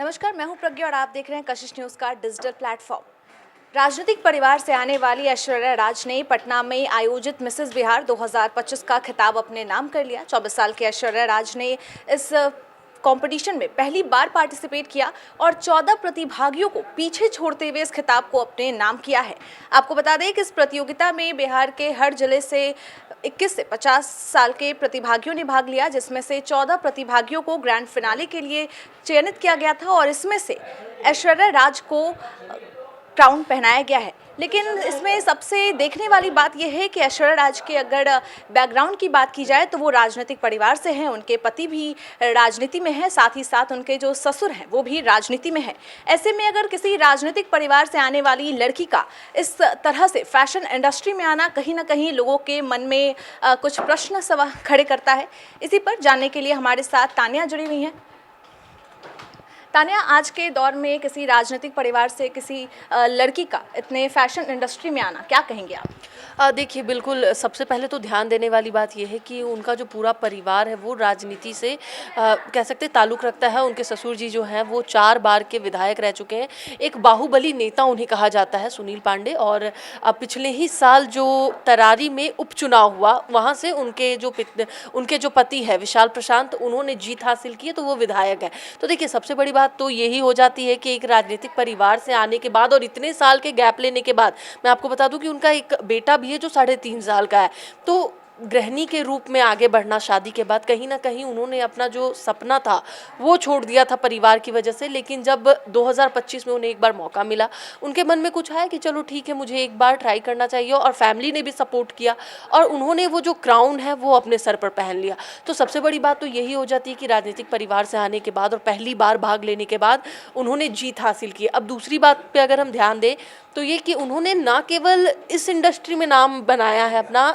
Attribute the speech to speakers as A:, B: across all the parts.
A: नमस्कार, मैं हूं प्रज्ञा और आप देख रहे हैं कशिश न्यूज का डिजिटल प्लेटफॉर्म। राजनीतिक परिवार से आने वाली ऐश्वर्या राज ने पटना में आयोजित मिसेस बिहार 2025 का खिताब अपने नाम कर लिया। 24 साल की ऐश्वर्या राज ने इस कंपटीशन में पहली बार पार्टिसिपेट किया और 14 प्रतिभागियों को पीछे छोड़ते हुए इस खिताब को अपने नाम किया है। आपको बता दें कि इस प्रतियोगिता में बिहार के हर जिले से 21 से 50 साल के प्रतिभागियों ने भाग लिया, जिसमें से 14 प्रतिभागियों को ग्रैंड फिनाले के लिए चयनित किया गया था और इसमें से ऐश्वर्या राज को क्राउन पहनाया गया है। लेकिन इसमें सबसे देखने वाली बात यह है कि ऐश्वर्या राज के अगर बैकग्राउंड की बात की जाए तो वो राजनीतिक परिवार से हैं, उनके पति भी राजनीति में हैं, साथ ही साथ उनके जो ससुर हैं वो भी राजनीति में हैं। ऐसे में अगर किसी राजनीतिक परिवार से आने वाली लड़की का इस तरह से फैशन इंडस्ट्री में आना कहीं ना कहीं लोगों के मन में कुछ प्रश्न सवाल खड़े करता है। इसी पर जानने के लिए हमारे साथ तानिया जुड़ी हुई हैं। तानिया, आज के दौर में किसी राजनीतिक परिवार से किसी लड़की का इतने फैशन इंडस्ट्री में आना, क्या कहेंगे आप?
B: देखिए, बिल्कुल सबसे पहले तो ध्यान देने वाली बात यह है कि उनका जो पूरा परिवार है वो राजनीति से कह सकते हैं ताल्लुक़ रखता है। उनके ससुर जी जो हैं वो 4 बार के विधायक रह चुके हैं। एक बाहुबली नेता उन्हें कहा जाता है, सुनील पांडे। और पिछले ही साल जो तरारी में उपचुनाव हुआ वहाँ से उनके जो पति है विशाल प्रशांत, उन्होंने जीत हासिल की है, तो वो विधायक है। तो देखिए, सबसे बड़ी बात तो यही हो जाती है कि एक राजनीतिक परिवार से आने के बाद और इतने साल के गैप लेने के बाद, मैं आपको बता दूं कि उनका एक बेटा भी है जो 3.5 साल का है। तो गृहिणी के रूप में आगे बढ़ना शादी के बाद, कहीं ना कहीं उन्होंने अपना जो सपना था वो छोड़ दिया था परिवार की वजह से। लेकिन जब 2025 में उन्हें एक बार मौका मिला, उनके मन में कुछ आया कि चलो ठीक है, मुझे एक बार ट्राई करना चाहिए, और फैमिली ने भी सपोर्ट किया और उन्होंने वो जो क्राउन है वो अपने सर पर पहन लिया। तो सबसे बड़ी बात तो यही हो जाती है कि राजनीतिक परिवार से आने के बाद और पहली बार भाग लेने के बाद उन्होंने जीत हासिल की। अब दूसरी बात पे अगर हम ध्यान दें तो ये कि उन्होंने ना केवल इस इंडस्ट्री में नाम बनाया है अपना,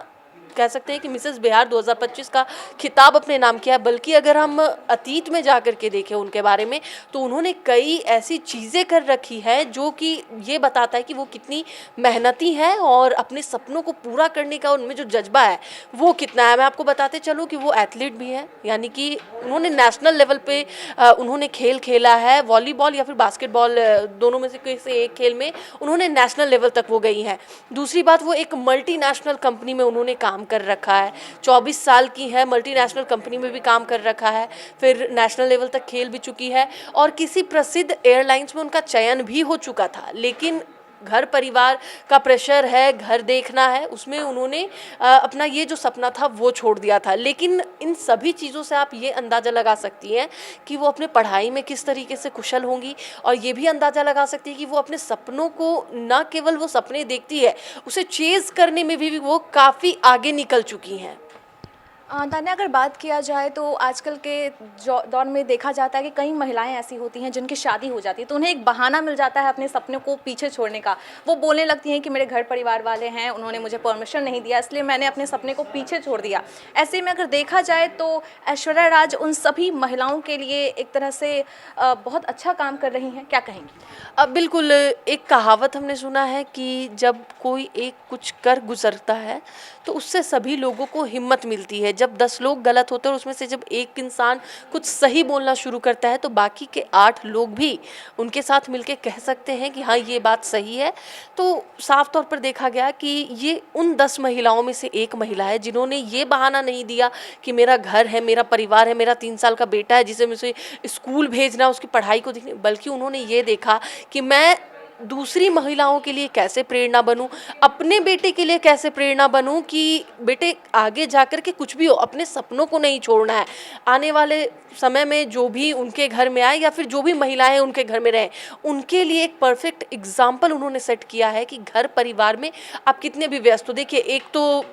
B: कह सकते हैं कि मिसेस बिहार 2025 का खिताब अपने नाम किया है, बल्कि अगर हम अतीत में जाकर के देखें उनके बारे में तो उन्होंने कई ऐसी चीज़ें कर रखी है जो कि ये बताता है कि वो कितनी मेहनती है और अपने सपनों को पूरा करने का उनमें जो जज्बा है वो कितना है। मैं आपको बताते चलूँ कि वो एथलीट भी है, यानी कि उन्होंने नेशनल लेवल पे उन्होंने खेल खेला है, वॉलीबॉल या फिर बास्केटबॉल, दोनों में से किसी एक खेल में उन्होंने नेशनल लेवल तक वो गई हैं। दूसरी बात, वो एक मल्टीनेशनल कंपनी में उन्होंने काम कर रखा है। 24 साल की है, मल्टीनेशनल कंपनी में भी काम कर रखा है, फिर नेशनल लेवल तक खेल भी चुकी है और किसी प्रसिद्ध एयरलाइंस में उनका चयन भी हो चुका था। लेकिन घर परिवार का प्रेशर है, घर देखना है, उसमें उन्होंने अपना ये जो सपना था वो छोड़ दिया था। लेकिन इन सभी चीज़ों से आप ये अंदाज़ा लगा सकती हैं कि वो अपने पढ़ाई में किस तरीके से कुशल होंगी, और ये भी अंदाज़ा लगा सकती है कि वो अपने सपनों को न केवल वो सपने देखती है, उसे चेज़ करने में भी वो काफ़ी आगे निकल चुकी हैं।
A: तान्या, अगर बात किया जाए तो आजकल के दौर में देखा जाता है कि कई महिलाएं ऐसी होती हैं जिनकी शादी हो जाती है तो उन्हें एक बहाना मिल जाता है अपने सपनों को पीछे छोड़ने का। वो बोलने लगती हैं कि मेरे घर परिवार वाले हैं, उन्होंने मुझे परमिशन नहीं दिया, इसलिए मैंने अपने सपने को पीछे छोड़ दिया। ऐसे में अगर देखा जाए तो ऐश्वर्या राज उन सभी महिलाओं के लिए एक तरह से बहुत अच्छा काम कर रही हैं, क्या कहेंगी?
B: अब बिल्कुल, एक कहावत हमने सुना है कि जब कोई एक कुछ कर गुजरता है तो उससे सभी लोगों को हिम्मत मिलती है। जब 10 लोग गलत होते हैं और उसमें से जब एक इंसान कुछ सही बोलना शुरू करता है तो बाकी के 8 लोग भी उनके साथ मिलके कह सकते हैं कि हाँ, ये बात सही है। तो साफ तौर पर देखा गया कि ये उन 10 महिलाओं में से एक महिला है जिन्होंने ये बहाना नहीं दिया कि मेरा घर है, मेरा परिवार है, मेरा 3 साल का बेटा है जिसे मुझे स्कूल भेजना, उसकी पढ़ाई को देखने, बल्कि उन्होंने ये देखा कि मैं दूसरी महिलाओं के लिए कैसे प्रेरणा बनूं, अपने बेटे के लिए कैसे प्रेरणा बनूं कि बेटे आगे जाकर के कुछ भी हो, अपने सपनों को नहीं छोड़ना है। आने वाले समय में जो भी उनके घर में आए या फिर जो भी महिलाएं उनके घर में रहें, उनके लिए एक परफेक्ट एग्जाम्पल उन्होंने सेट किया है कि घर परिवार में आप कितने भी व्यस्त हो। देखिए, एक तो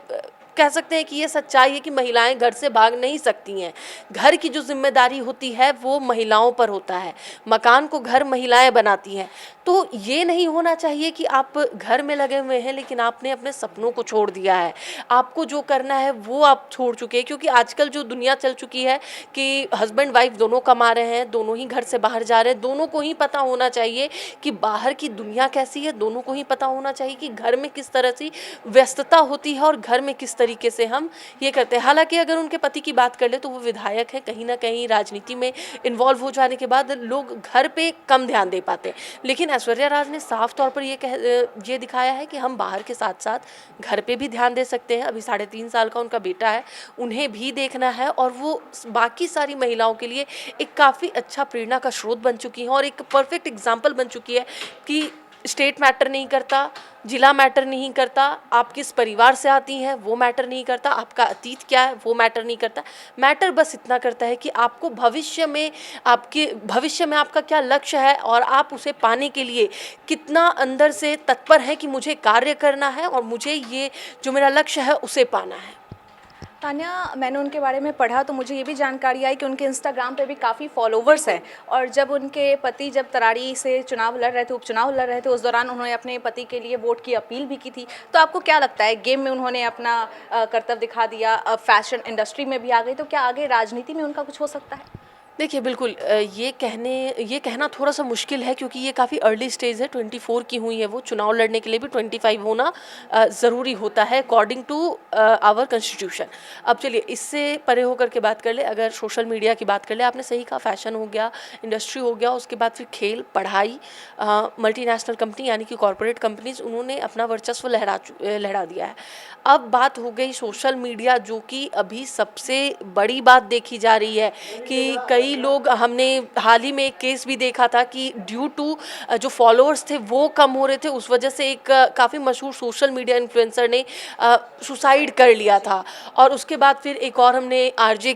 B: कह सकते हैं कि ये सच्चाई है कि महिलाएं घर से भाग नहीं सकती हैं। घर की जो जिम्मेदारी होती है वो महिलाओं पर होता है, मकान को घर महिलाएं बनाती हैं। तो ये नहीं होना चाहिए कि आप घर में लगे हुए हैं लेकिन आपने अपने सपनों को छोड़ दिया है। आपको जो करना है वो आप छोड़ चुके हैं, क्योंकि आजकल जो दुनिया चल चुकी है कि हस्बैंड वाइफ दोनों कमा रहे हैं, दोनों ही घर से बाहर जा रहे हैं, दोनों को ही पता होना चाहिए कि बाहर की दुनिया कैसी है, दोनों को ही पता होना चाहिए कि घर में किस तरह से व्यस्तता होती है और घर में किस तरीके से हम ये करते हैं। हालांकि अगर उनके पति की बात कर ले तो वो विधायक है, कहीं ना कहीं राजनीति में इन्वॉल्व हो जाने के बाद लोग घर पे कम ध्यान दे पाते हैं। लेकिन ऐश्वर्या राज ने साफ तौर पर ये दिखाया है कि हम बाहर के साथ साथ घर पे भी ध्यान दे सकते हैं। अभी 3.5 साल का उनका बेटा है, उन्हें भी देखना है, और वो बाकी सारी महिलाओं के लिए एक काफ़ी अच्छा प्रेरणा का स्रोत बन चुकी हैं और एक परफेक्ट एग्जाम्पल बन चुकी है कि स्टेट मैटर नहीं करता, जिला मैटर नहीं करता, आप किस परिवार से आती हैं वो मैटर नहीं करता, आपका अतीत क्या है वो मैटर नहीं करता। मैटर बस इतना करता है कि आपको भविष्य में आपका क्या लक्ष्य है और आप उसे पाने के लिए कितना अंदर से तत्पर है कि मुझे कार्य करना है और मुझे ये जो मेरा लक्ष्य है उसे पाना है।
A: तान्या, मैंने उनके बारे में पढ़ा तो मुझे ये भी जानकारी आई कि उनके इंस्टाग्राम पे भी काफ़ी फॉलोवर्स हैं, और जब उनके पति जब तरारी से चुनाव लड़ रहे थे, उपचुनाव लड़ रहे थे, उस दौरान उन्होंने अपने पति के लिए वोट की अपील भी की थी। तो आपको क्या लगता है, गेम में उन्होंने अपना कर्तव्य दिखा दिया, अब फैशन इंडस्ट्री में भी आ गई, तो क्या आगे राजनीति में उनका कुछ हो सकता है?
B: देखिए बिल्कुल, ये कहना थोड़ा सा मुश्किल है क्योंकि ये काफ़ी अर्ली स्टेज है। 24 की हुई है वो, चुनाव लड़ने के लिए भी 25 होना ज़रूरी होता है अकॉर्डिंग टू आवर कॉन्स्टिट्यूशन। अब चलिए इससे परे होकर के बात कर ले, अगर सोशल मीडिया की बात कर ले, आपने सही कहा, फैशन हो गया, इंडस्ट्री हो गया, उसके बाद फिर खेल, पढ़ाई, मल्टीनेशनल कंपनी यानी कि कॉरपोरेट कंपनीज, उन्होंने अपना वर्चस्व लहरा दिया है। अब बात हो गई सोशल मीडिया, जो कि अभी सबसे बड़ी बात देखी जा रही है कि कई लोग, हमने हाल ही में एक केस भी देखा था कि ड्यू टू जो फॉलोअर्स थे वो कम हो रहे थे, उस वजह से एक काफ़ी मशहूर सोशल मीडिया इन्फ्लुएंसर ने सुसाइड कर लिया था। और उसके बाद फिर एक और हमने आरजे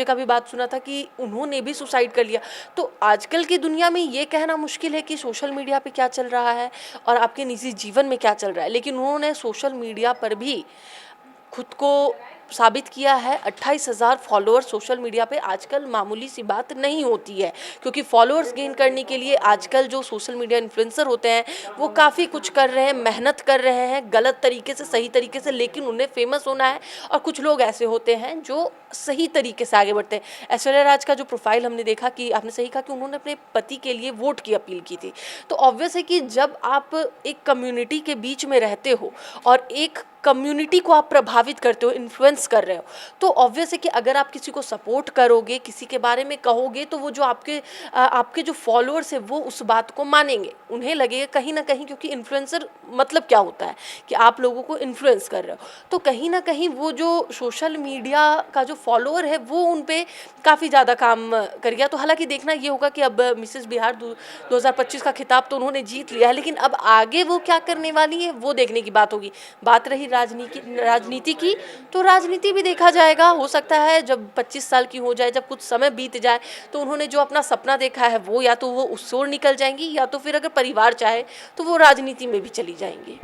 B: का भी बात सुना था कि उन्होंने भी सुसाइड कर लिया। तो आजकल की दुनिया में ये कहना मुश्किल है कि सोशल मीडिया पे क्या चल रहा है और आपके निजी जीवन में क्या चल रहा है, लेकिन उन्होंने सोशल मीडिया पर भी खुद को साबित किया है। 28,000 फॉलोअर्स सोशल मीडिया पे आजकल मामूली सी बात नहीं होती है, क्योंकि फॉलोअर्स गेन करने के लिए आजकल जो सोशल मीडिया इन्फ्लुएंसर होते हैं वो काफ़ी कुछ कर रहे हैं, मेहनत कर रहे हैं, गलत तरीके से, सही तरीके से, लेकिन उन्हें फेमस होना है। और कुछ लोग ऐसे होते हैं जो सही तरीके से आगे बढ़ते हैं। ऐश्वर्या राज का जो प्रोफाइल हमने देखा कि आपने सही कहा कि उन्होंने अपने पति के लिए वोट की अपील की थी। तो ऑब्वियस है कि जब आप एक कम्युनिटी के बीच में रहते हो और एक कम्युनिटी को आप प्रभावित करते हो, इन्फ्लुएंस कर रहे हो, तो ऑब्वियस है कि अगर आप किसी को सपोर्ट करोगे, किसी के बारे में कहोगे, तो वो जो आपके जो फॉलोअर्स है वो उस बात को मानेंगे। उन्हें लगेगा कहीं ना कहीं, क्योंकि इन्फ्लुएंसर मतलब क्या होता है कि आप लोगों को इन्फ्लुएंस कर रहे हो, तो कहीं ना कहीं वो जो सोशल मीडिया का जो फॉलोअर है वो उन पे काफ़ी ज़्यादा काम कर गया। तो हालांकि देखना ये होगा कि अब मिसेस बिहार 2025 का खिताब तो उन्होंने जीत लिया है, लेकिन अब आगे वो क्या करने वाली है वो देखने की बात होगी। बात रही राजनीति की, तो राजनीति भी देखा जाएगा। हो सकता है जब 25 साल की हो जाए, जब कुछ समय बीत जाए, तो उन्होंने जो अपना सपना देखा है वो या तो वो उस ओर निकल जाएंगी, या तो फिर अगर परिवार चाहे तो वो राजनीति में भी चली जाएंगी।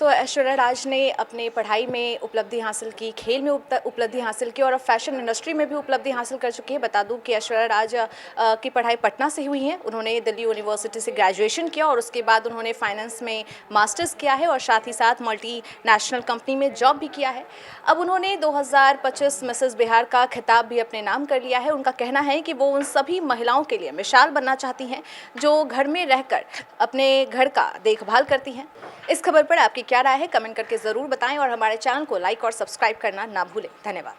A: तो ऐश्वर्या राज ने अपने पढ़ाई में उपलब्धि हासिल की, खेल में उपलब्धि हासिल की, और अब फैशन इंडस्ट्री में भी उपलब्धि हासिल कर चुकी है। बता दूं कि ऐश्वर्या राज की पढ़ाई पटना से हुई है। उन्होंने दिल्ली यूनिवर्सिटी से ग्रेजुएशन किया और उसके बाद उन्होंने फाइनेंस में मास्टर्स किया है और साथ ही साथ मल्टीनेशनल कंपनी में जॉब भी किया है। अब उन्होंने 2025 मिसेस बिहार का खिताब भी अपने नाम कर लिया है। उनका कहना है कि वो उन सभी महिलाओं के लिए मिसाल बनना चाहती हैं जो घर में रहकर अपने घर का देखभाल करती हैं। इस खबर पर आपकी क्या राय है, कमेंट करके ज़रूर बताएं और हमारे चैनल को लाइक और सब्सक्राइब करना ना भूलें। धन्यवाद।